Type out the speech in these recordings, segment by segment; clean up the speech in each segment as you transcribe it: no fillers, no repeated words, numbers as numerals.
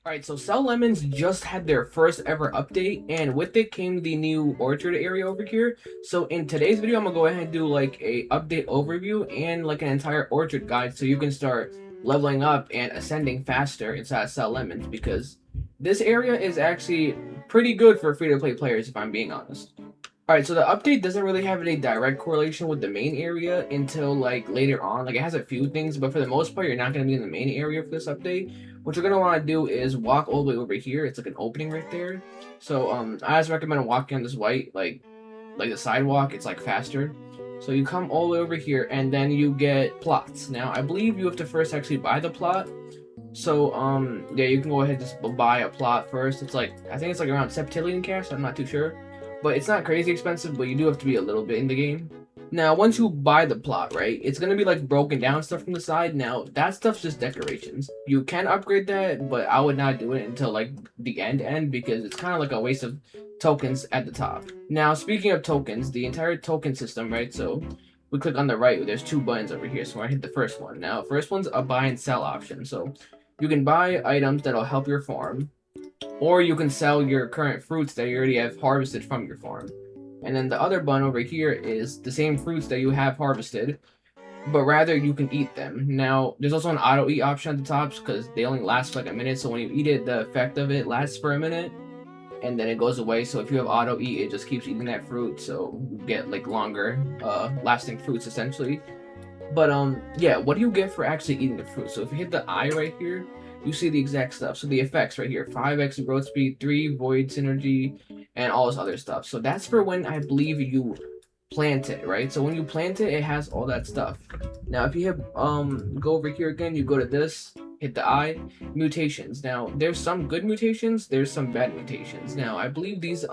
Alright, so Sell Lemons just had their first ever update, and with it came the new orchard area over here. So in today's video, I'm gonna go ahead and do like a update overview and like an entire orchard guide so you can start leveling up and ascending faster inside Sell Lemons, because this area is actually pretty good for free-to-play players if I'm being honest. Alright, so the update doesn't really have any direct correlation with the main area until like later on. Like it has a few things, but for the most part, you're not going to be in the main area for this update. What you're going to want to do is walk all the way over here. It's like an opening right there. So I just recommend walking on this white, like the sidewalk. It's like faster. So you come all the way over here and then you get plots. Now I believe you have to first actually buy the plot. So yeah, you can go ahead and just buy a plot first. It's like, I think it's like around septillion cash. I'm not too sure. But it's not crazy expensive, but you do have to be a little bit in the game. Now, once you buy the plot, right, it's going to be like broken down stuff from the side. Now, that stuff's just decorations. You can upgrade that, but I would not do it until like the end because it's kind of like a waste of tokens at the top. Now, speaking of tokens, the entire token system, right, so we click on the right, there's two buttons over here, so I hit the first one. Now, first one's a buy and sell option, so you can buy items that'll help your farm, or you can sell your current fruits that you already have harvested from your farm. And then the other button over here is the same fruits that you have harvested, but rather you can eat them. Now, there's also an auto eat option at the top because they only last for like a minute. So when you eat it, the effect of it lasts for a minute and then it goes away. So if you have auto eat, it just keeps eating that fruit. So you get like longer lasting fruits essentially. But yeah, what do you get for actually eating the fruit? So if you hit the eye right here, you see the exact stuff. So the effects right here, 5x growth speed, 3 void synergy, and all this other stuff. So that's for when I believe you plant it, right? So when you plant it, it has all that stuff. Now if you hit go over here again, you go to this, hit the eye, mutations. Now there's some good mutations, there's some bad mutations. Now I believe these I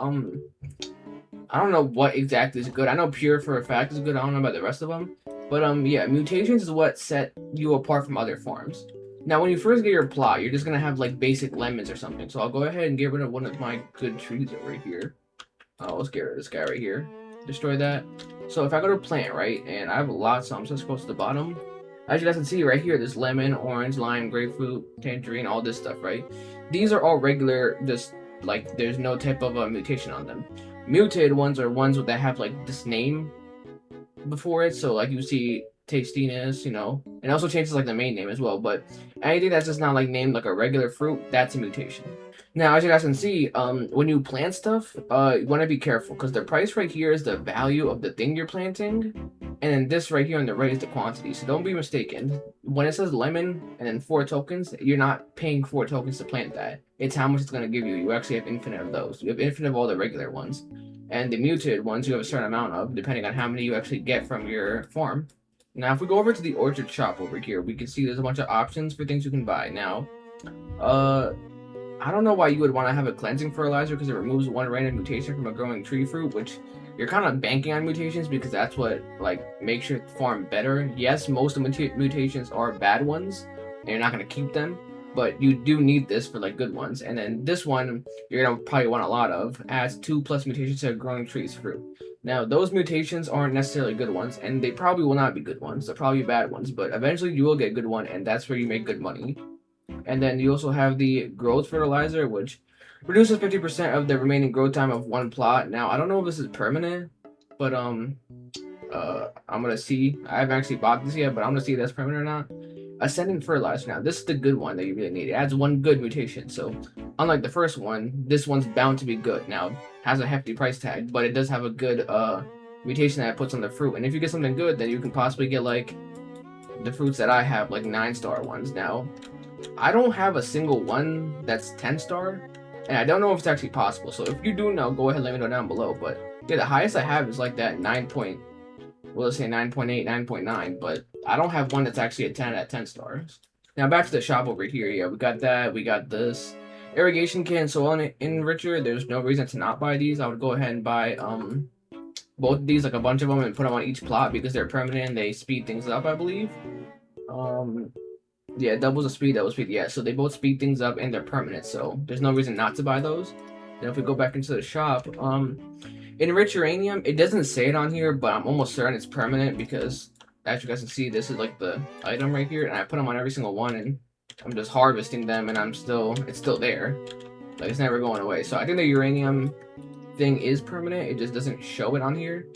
don't know what exactly is good. I know pure for a fact is good. I don't know about the rest of them. But yeah, mutations is what set you apart from other forms. Now, when you first get your plot, you're just gonna have like basic lemons or something. So I'll go ahead and get rid of one of my good trees over here. Let's get rid of this guy right here. Destroy that. So if I go to plant, right, and I have a lot, so I'm just supposed to the bottom. As you guys can see right here, there's lemon, orange, lime, grapefruit, tangerine, all this stuff, right? These are all regular, just like there's no type of a mutation on them. Mutated ones are ones that have like this name before it, so like you see tastiness, you know, and also changes like the main name as well. But anything that's just not like named like a regular fruit, that's a mutation. Now, as you guys can see, when you plant stuff, you want to be careful because the price right here is the value of the thing you're planting, and then this right here on the right is the quantity. So don't be mistaken. When it says lemon and then 4 tokens, you're not paying 4 tokens to plant that. It's how much it's going to give you. You actually have infinite of those. You have infinite of all the regular ones. And the mutated ones you have a certain amount of, depending on how many you actually get from your farm. Now, if we go over to the orchard shop over here, we can see there's a bunch of options for things you can buy. Now, I don't know why you would want to have a cleansing fertilizer because it removes 1 random mutation from a growing tree fruit, which you're kind of banking on mutations because that's what like makes your farm better. Yes, most of the mutations are bad ones, and you're not going to keep them, but you do need this for like good ones. And then this one you're gonna probably want a lot of, adds 2+ mutations to a growing tree's fruit. Now those mutations aren't necessarily good ones, and they probably will not be good ones. They're probably bad ones, but eventually you will get a good one, and that's where you make good money. And then you also have the growth fertilizer, which reduces 50% of the remaining growth time of 1 plot. Now I don't know if this is permanent, but I'm gonna see. I haven't actually bought this yet, but I'm gonna see if that's permanent or not. Ascending fertilizer. Now this is the good one that you really need. It adds 1 good mutation. So unlike the first one, this one's bound to be good. Now has a hefty price tag, but it does have a good mutation that it puts on the fruit. And if you get something good, then you can possibly get like the fruits that I have, like 9-star ones. Now I don't have a single one that's 10-star, and I don't know if it's actually possible. So if you do know, go ahead and let me know down below. But yeah, the highest I have is like that 9 point, well, let's say 9.8, 9.9, but I don't have one that's actually a 10 at 10 stars. Now back to the shop over here. Yeah, we got that. We got this irrigation kit and soil enricher. There's no reason to not buy these. I would go ahead and buy both of these, like a bunch of them, and put them on each plot because they're permanent and they speed things up, I believe. Yeah, doubles the speed, double speed. Yeah, so they both speed things up and they're permanent, so there's no reason not to buy those. Then if we go back into the shop, enrich uranium, it doesn't say it on here, but I'm almost certain it's permanent because as you guys can see, this is like the item right here, and I put them on every single one, and I'm just harvesting them, and it's still there. Like, it's never going away. So I think the uranium thing is permanent. It just doesn't show it on here.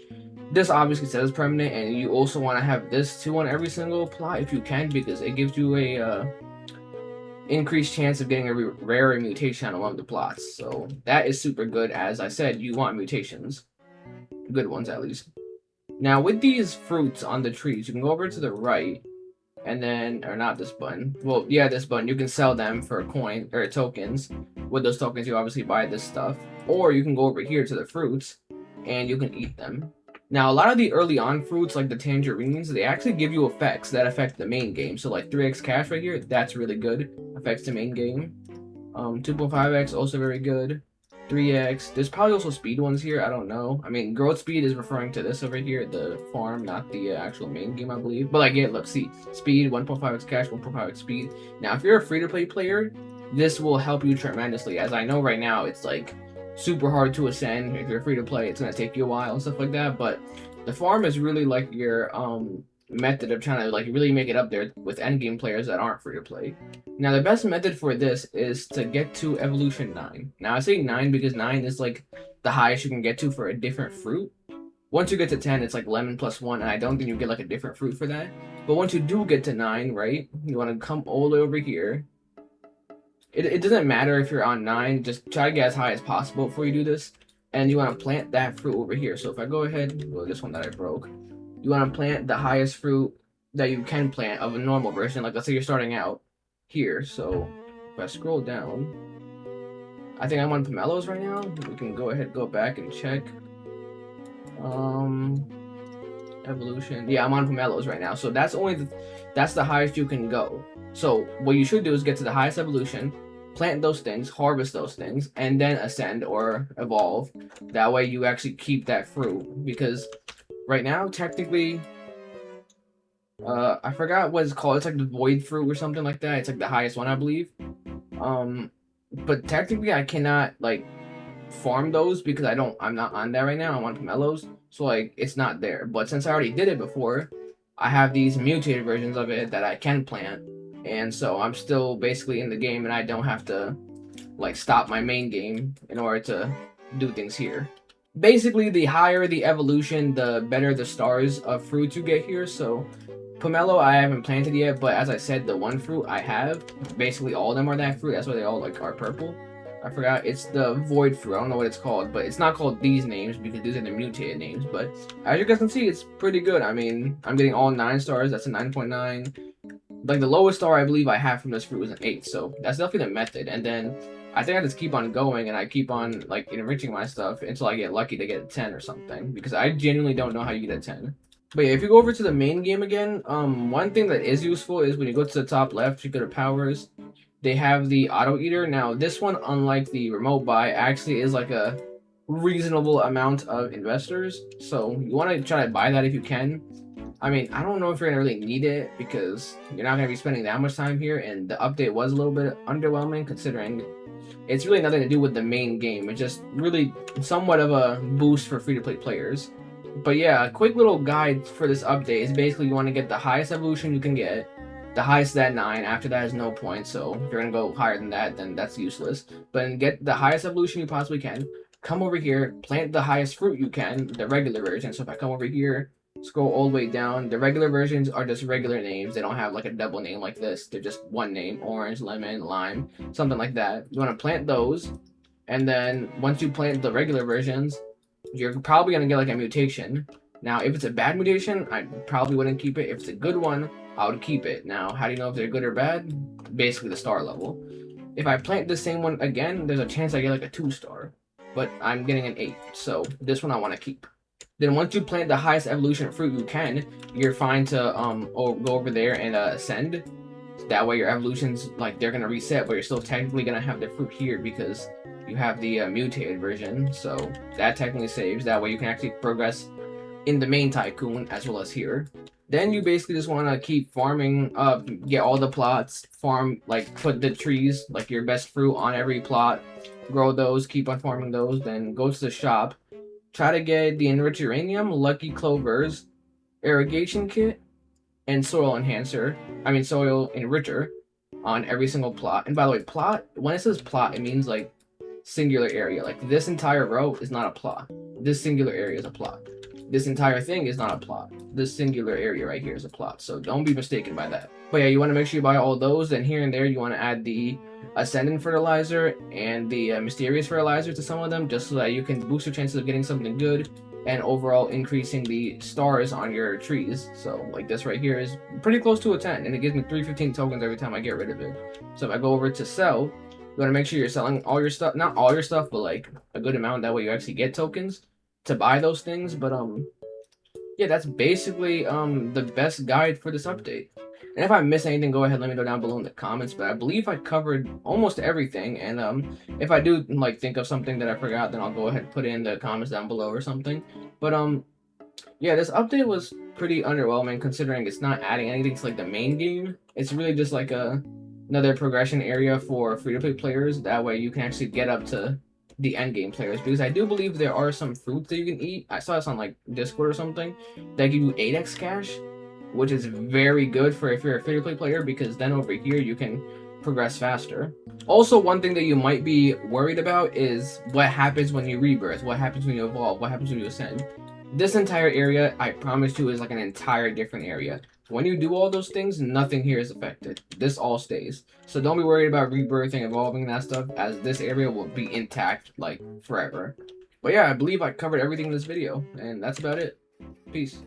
This obviously says permanent, and you also want to have this too on every single plot if you can, because it gives you a increased chance of getting a rare mutation on one of the plots. So that is super good. As I said, you want mutations, good ones at least. Now with these fruits on the trees, you can go over to the right, and then, or not this button. Well, yeah, this button. You can sell them for coin or tokens. With those tokens, you obviously buy this stuff, or you can go over here to the fruits, and you can eat them. Now, a lot of the early on fruits, like the tangerines, they actually give you effects that affect the main game. So, like 3x cash right here, that's really good. Affects the main game. 2.5x, also very good. 3x. There's probably also speed ones here. I don't know. I mean, growth speed is referring to this over here, the farm, not the actual main game, I believe. But like, yeah, look, see, speed, 1.5x cash, 1.5x speed. Now, if you're a free-to-play player, this will help you tremendously. As I know right now, it's like super hard to ascend. If you're free to play, it's gonna take you a while and stuff like that. But the farm is really like your method of trying to like really make it up there with endgame players that aren't free to play. Now the best method for this is to get to evolution 9. Now I say 9 because 9 is like the highest you can get to for a different fruit. Once you get to 10, it's like lemon plus 1, and I don't think you get like a different fruit for that. But once you do get to 9, right, you want to come all the way over here. It doesn't matter if you're on 9, just try to get as high as possible before you do this. And you want to plant that fruit over here. So if I go ahead, well, this one that I broke, you want to plant the highest fruit that you can plant of a normal version. Like, let's say you're starting out here. So if I scroll down, I think I'm on pomelos right now. We can go ahead, go back and check. Evolution. Yeah, I'm on pomelos right now. So that's the highest you can go. So what you should do is get to the highest evolution, plant those things, harvest those things, and then ascend or evolve. That way you actually keep that fruit. Because right now, technically, I forgot what it's called. It's like the void fruit or something like that. It's like the highest one, I believe. But technically I cannot like farm those because I'm not on that right now. I'm on pomelos. So like it's not there. But since I already did it before, I have these mutated versions of it that I can plant. And so I'm still basically in the game, and I don't have to like stop my main game in order to do things here. Basically, the higher the evolution, the better the stars of fruits you get here. So pomelo I haven't planted yet, but as I said, the one fruit I have, basically all of them are that fruit. That's why they all like are purple. I forgot, it's the void fruit. I don't know what it's called, but it's not called these names because these are the mutated names. But as you guys can see, it's pretty good. I mean, I'm getting all 9 stars. That's a 9.9. Like the lowest star I believe I have from this fruit was an 8, so that's definitely the method. And then I think I just keep on going, and I keep on like enriching my stuff until I get lucky to get a 10 or something, because I genuinely don't know how you get a 10. But yeah, if you go over to the main game again, one thing that is useful is when you go to the top left, you go to powers, they have the auto eater. Now this one, unlike the remote buy, actually is like a reasonable amount of investors, so you want to try to buy that if you can. I mean, I don't know if you're gonna really need it because you're not gonna be spending that much time here, and the update was a little bit underwhelming considering it's really nothing to do with the main game. It's just really somewhat of a boost for free-to-play players. But yeah, a quick little guide for this update is basically you want to get the highest evolution you can get. The highest at 9, after that is no point, so if you're gonna go higher than that, then that's useless. But get the highest evolution you possibly can. Come over here, plant the highest fruit you can, the regular version. So if I come over here, scroll all the way down, the regular versions are just regular names. They don't have like a double name like this. They're just one name: orange, lemon, lime, something like that. You want to plant those, and then once you plant the regular versions, you're probably gonna get like a mutation. Now if it's a bad mutation, I probably wouldn't keep it. If it's a good one, I would keep it. Now how do you know if they're good or bad? Basically the star level. If I plant the same one again, there's a chance I get like a 2-star, but I'm getting an 8, so this one I want to keep. Then once you plant the highest evolution fruit you can, you're fine to go over there and ascend. That way your evolutions, like, they're gonna reset, but you're still technically gonna have the fruit here because you have the mutated version. So that technically saves. That way you can actually progress in the main tycoon as well as here. Then you basically just want to keep farming up, get all the plots, farm, like put the trees, like your best fruit on every plot, grow those, keep on farming those, then go to the shop. Try to get the enriched uranium, lucky clovers, irrigation kit, and soil enhancer. Soil enricher. on every single plot. And by the way, plot, when it says plot, it means like singular area. Like this entire row is not a plot. This singular area is a plot. This entire thing is not a plot. This singular area right here is a plot. So don't be mistaken by that. But yeah, you want to make sure you buy all those. Then here and there, you want to add the Ascendant Fertilizer and the Mysterious Fertilizer to some of them, just so that you can boost your chances of getting something good and overall increasing the stars on your trees. So like this right here is pretty close to a 10, and it gives me 315 tokens every time I get rid of it. So if I go over to sell, you want to make sure you're selling all your stuff, not all your stuff, but like a good amount. That way you actually get tokens to buy those things. But yeah, that's basically the best guide for this update. And if I miss anything, go ahead, let me know down below in the comments. But I believe I covered almost everything. And if I do like think of something that I forgot, then I'll go ahead and put it in the comments down below or something. But yeah, this update was pretty underwhelming considering it's not adding anything to like the main game. It's really just like another progression area for free-to-play players. That way you can actually get up to the end game players, because I do believe there are some fruits that you can eat. I saw this on like Discord or something that give you 8x cash, which is very good for if you're a free-to-play player, because then over here you can progress faster. Also, one thing that you might be worried about is what happens when you rebirth, what happens when you evolve, what happens when you ascend. This entire area, I promise you, is like an entire different area. When you do all those things, nothing here is affected. This all stays. So don't be worried about rebirthing, evolving, and that stuff, as this area will be intact, like, forever. But yeah, I believe I covered everything in this video, and that's about it. Peace.